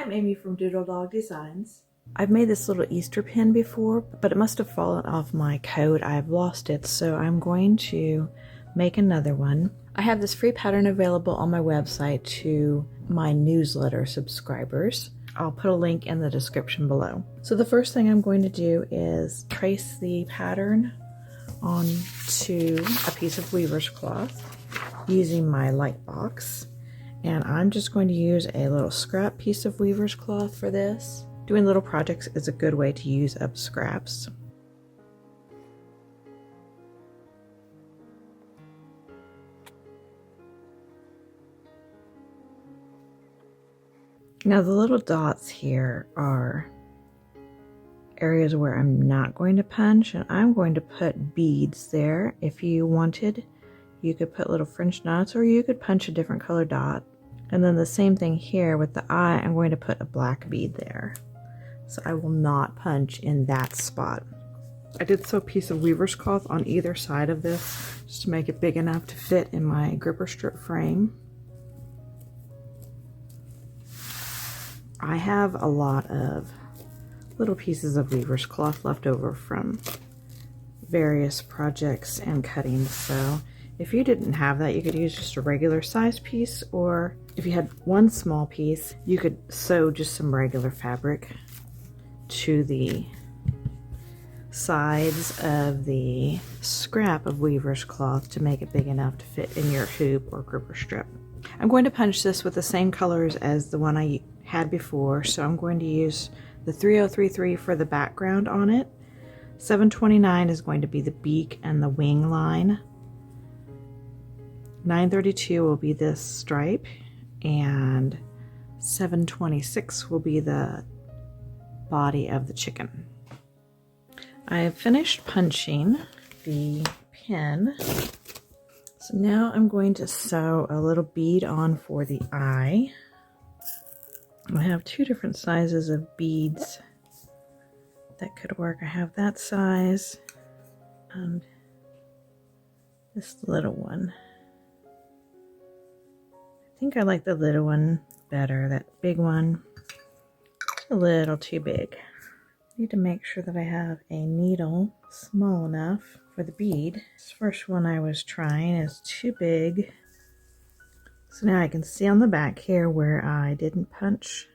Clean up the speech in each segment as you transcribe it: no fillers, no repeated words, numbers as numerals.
I'm Amy from Doodle Dog Designs. I've made this little Easter pin before, but it must have fallen off my coat. I've lost it, so I'm going to make another one. I have this free pattern available on my website to my newsletter subscribers. I'll put a link in the description below. So the first thing I'm going to do is trace the pattern onto a piece of weaver's cloth using my light box. And I'm just going to use a little scrap piece of weaver's cloth for this. Doing little projects is a good way to use up scraps. Now the little dots here are areas where I'm not going to punch, and I'm going to put beads there. If you wanted, you could put little French knots, or you could punch a different color dot. And then the same thing here with the eye, I'm going to put a black bead there. So I will not punch in that spot. I did sew a piece of weaver's cloth on either side of this just to make it big enough to fit in my gripper strip frame. I have a lot of little pieces of weaver's cloth left over from various projects and cuttings, so if you didn't have that, you could use just a regular size piece, or if you had one small piece, you could sew just some regular fabric to the sides of the scrap of weaver's cloth to make it big enough to fit in your hoop or gripper strip. I'm going to punch this with the same colors as the one I had before, so I'm going to use the 3033 for the background on it. 729 is going to be the beak and the wing line. 932 will be this stripe, and 726 will be the body of the chicken. I have finished punching the pin, so now I'm going to sew a little bead on for the eye. I have two different sizes of beads that could work. I have that size and this little one. I think I like the little one better. That big one, a little too big. I need to make sure that I have a needle small enough for the bead. This first one I was trying is too big. So now I can see on the back here where I didn't punch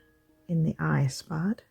in the eye spot.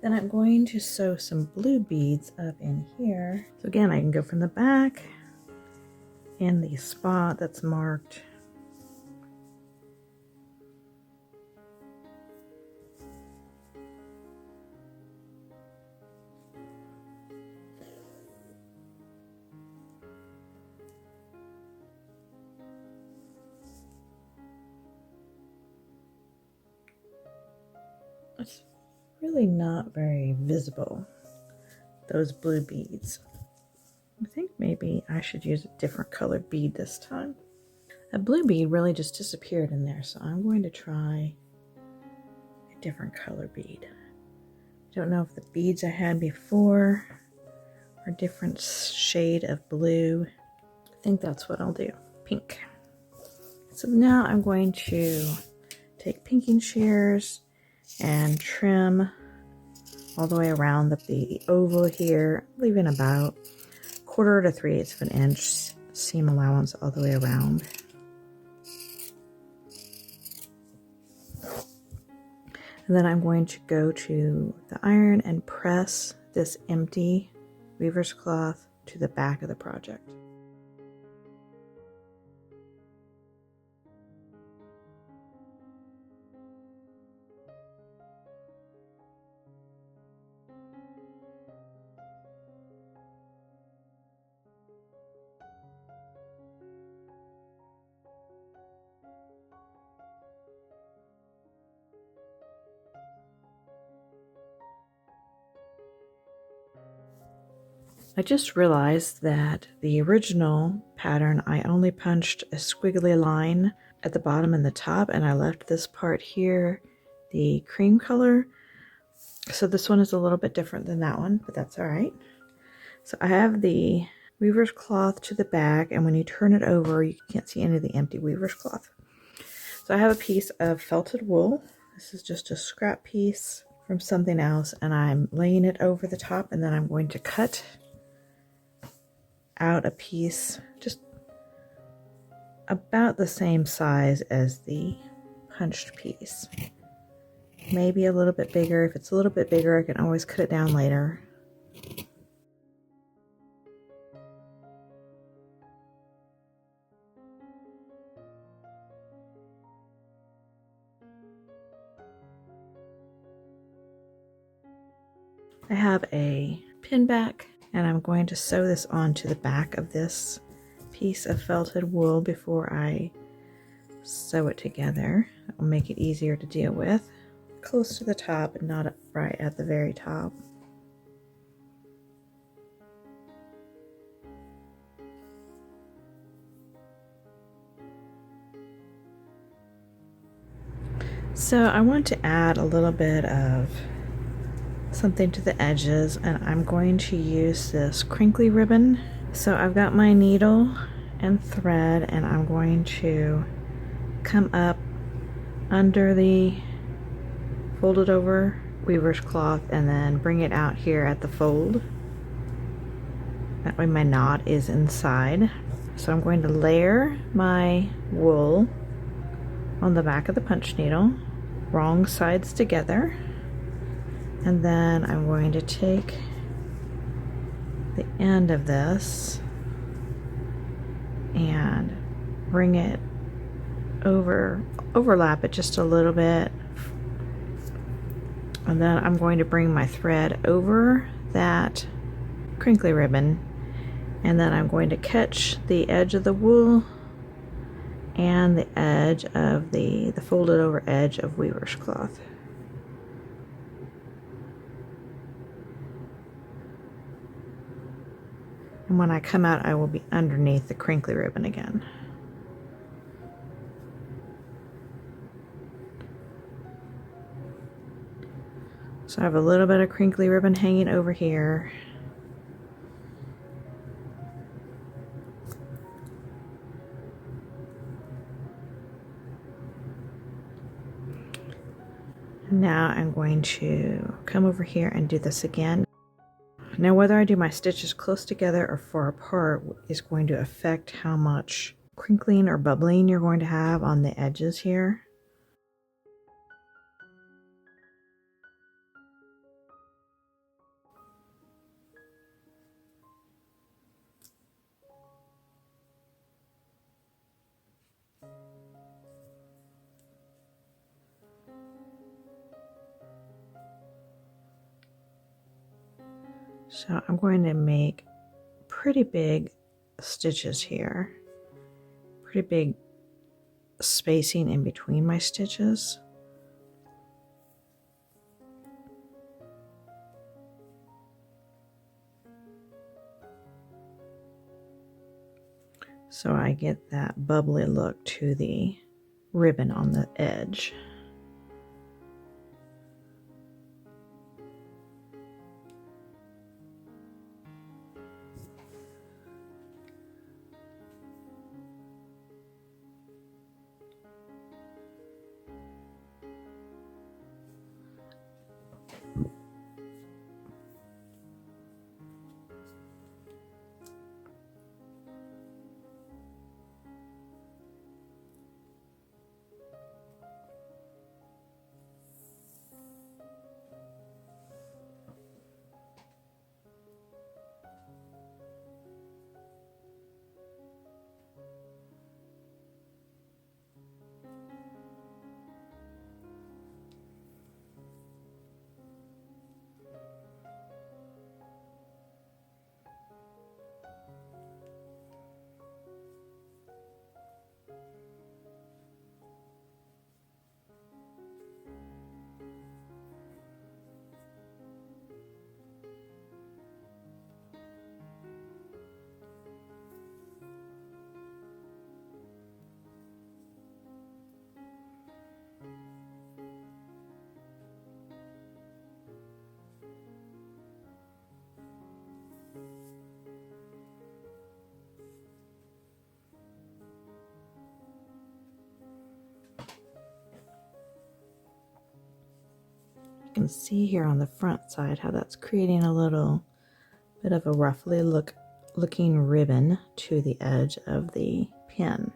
Then I'm going to sew some blue beads up in here. So again, I can go from the back in the spot that's marked. It's really not very visible, those blue beads. I think maybe I should use a different colored bead this time. A blue bead really just disappeared in there, so I'm going to try a different color bead. I don't know if the beads I had before are a different shade of blue. I think that's what I'll do, pink. So now I'm going to take pinking shears and trim all the way around the oval here, leaving about 1/4 to 3/8 of an inch seam allowance all the way around. And then I'm going to go to the iron and press this empty weaver's cloth to the back of the project. I just realized that the original pattern, I only punched a squiggly line at the bottom and the top, and I left this part here the cream color. So this one is a little bit different than that one, but that's all right. So I have the weaver's cloth to the back, and when you turn it over, you can't see any of the empty weaver's cloth. So I have a piece of felted wool. This is just a scrap piece from something else, and I'm laying it over the top, and then I'm going to cut out a piece just about the same size as the punched piece. Maybe a little bit bigger. If it's a little bit bigger, I can always cut it down later. I have a pin back, and I'm going to sew this onto the back of this piece of felted wool before I sew it together. That will make it easier to deal with. Close to the top and not right at the very top. So I want to add a little bit of something to the edges, and I'm going to use this crinkly ribbon. So I've got my needle and thread, and I'm going to come up under the folded over weaver's cloth and then bring it out here at the fold. That way my knot is inside. So I'm going to layer my wool on the back of the punch needle, wrong sides together, and then I'm going to take the end of this and bring it overlap it just a little bit, and then I'm going to bring my thread over that crinkly ribbon, and then I'm going to catch the edge of the wool and the edge of the folded over edge of weaver's cloth. And when I come out, I will be underneath the crinkly ribbon again. So I have a little bit of crinkly ribbon hanging over here. Now I'm going to come over here and do this again. Now whether I do my stitches close together or far apart is going to affect how much crinkling or bubbling you're going to have on the edges here. So I'm going to make pretty big stitches here, pretty big spacing in between my stitches. So I get that bubbly look to the ribbon on the edge. can see here on the front side how that's creating a little bit of a roughly looking ribbon to the edge of the pin.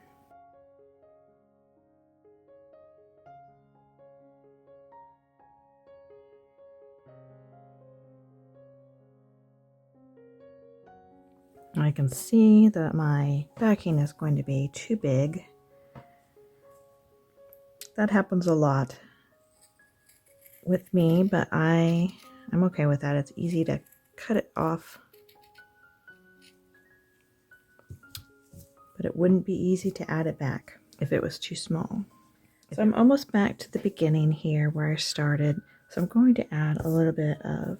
I can see that my backing is going to be too big. That happens a lot with me, but I'm okay with that. It's easy to cut it off, but it wouldn't be easy to add it back if it was too small. So I'm almost back to the beginning here where I started. So I'm going to add a little bit of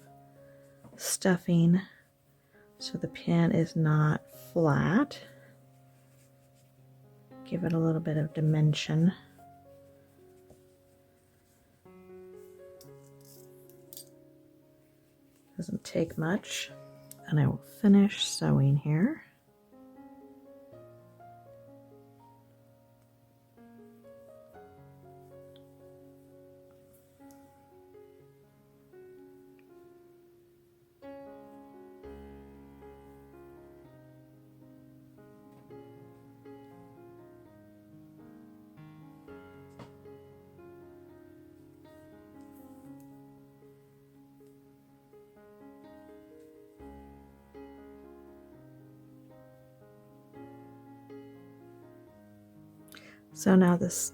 stuffing so the pin is not flat. Give it a little bit of dimension. Doesn't take much. And I will finish sewing here. So now this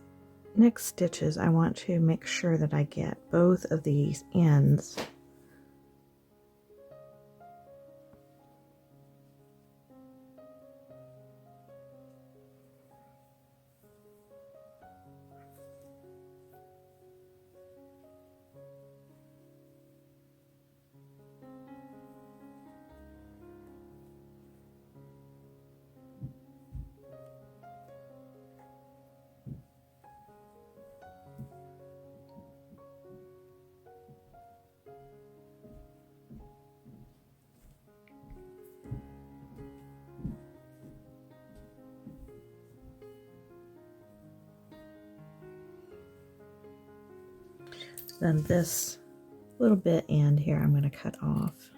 next stitches, I want to make sure that I get both of these ends then this little bit end here I'm going to cut off.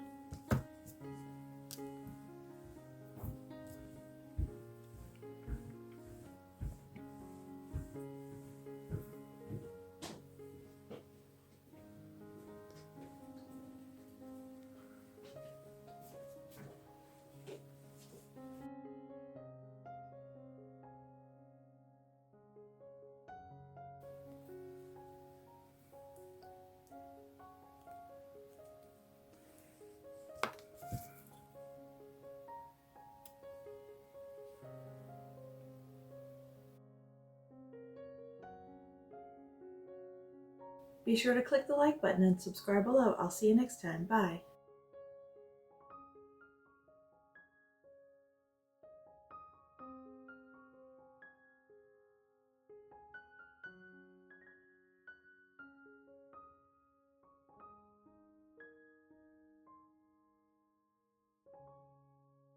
Be sure to click the like button and subscribe below. I'll see you next time. Bye.